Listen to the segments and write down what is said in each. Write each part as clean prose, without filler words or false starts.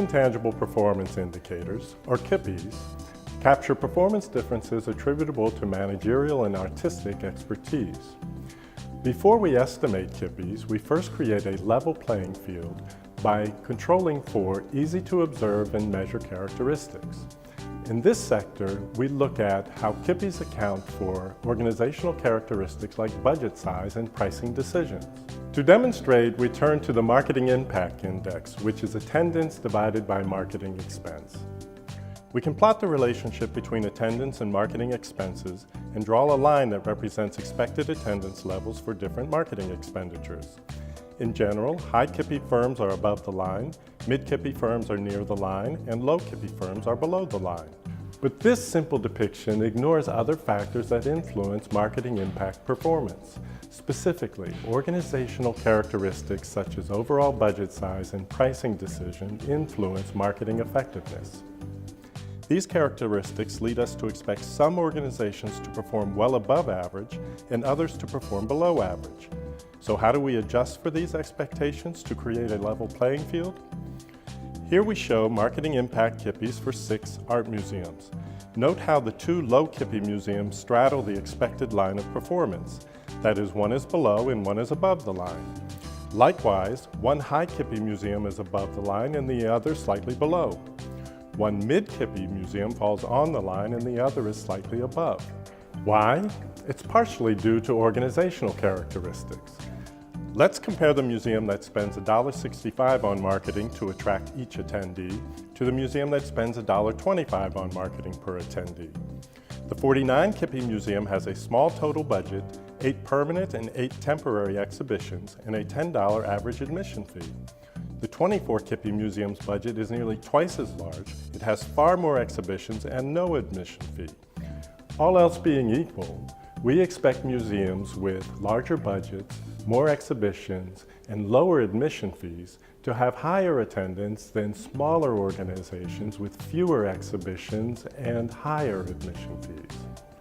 intangible performance indicators, or KIPIs, capture performance differences attributable to managerial and artistic expertise. Before we estimate KIPIs, we first create a level playing field by controlling for easy-to-observe and measure characteristics. In this sector, we look at how KIPIs account for organizational characteristics like budget size and pricing decisions. To demonstrate, we turn to the Marketing Impact Index, which is attendance divided by marketing expense. We can plot the relationship between attendance and marketing expenses and draw a line that represents expected attendance levels for different marketing expenditures. In general, high KIPI firms are above the line, mid-KIPI firms are near the line, and low KIPI firms are below the line. But this simple depiction ignores other factors that influence marketing impact performance. Specifically, organizational characteristics such as overall budget size and pricing decision influence marketing effectiveness. These characteristics lead us to expect some organizations to perform well above average and others to perform below average. So how do we adjust for these expectations to create a level playing field? Here we show marketing impact KIPIs for 6 art museums. Note how the 2 low KIPI museums straddle the expected line of performance. That is, one is below and one is above the line. Likewise, one high KIPI museum is above the line and the other slightly below. One mid-KIPI museum falls on the line and the other is slightly above. Why? It's partially due to organizational characteristics. Let's compare the museum that spends $1.65 on marketing to attract each attendee to the museum that spends $1.25 on marketing per attendee. The 49 KIPI museum has a small total budget, 8 permanent and 8 temporary exhibitions, and a $10 average admission fee. The 24 KIPI museum's budget is nearly twice as large. It has far more exhibitions and no admission fee. All else being equal, we expect museums with larger budgets, more exhibitions, and lower admission fees to have higher attendance than smaller organizations with fewer exhibitions and higher admission fees.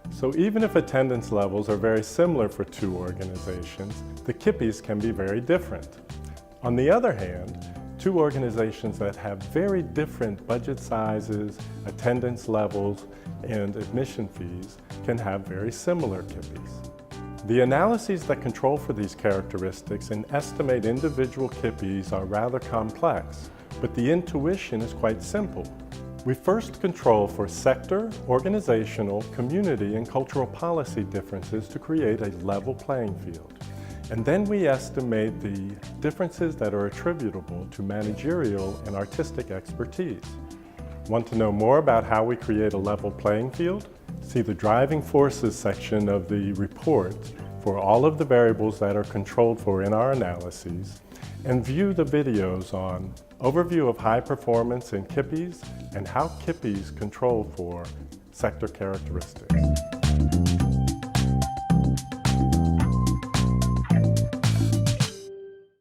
So even if attendance levels are very similar for 2 organizations, the KIPIs can be very different. On the other hand, 2 organizations that have very different budget sizes, attendance levels, and admission fees can have very similar KIPIs. The analyses that control for these characteristics and estimate individual KIPIs are rather complex, but the intuition is quite simple. We first control for sector, organizational, community, and cultural policy differences to create a level playing field. And then we estimate the differences that are attributable to managerial and artistic expertise. Want to know more about how we create a level playing field? See the Driving Forces section of the report for all of the variables that are controlled for in our analyses, and view the videos on overview of high performance in KIPIs and how KIPIs control for sector characteristics.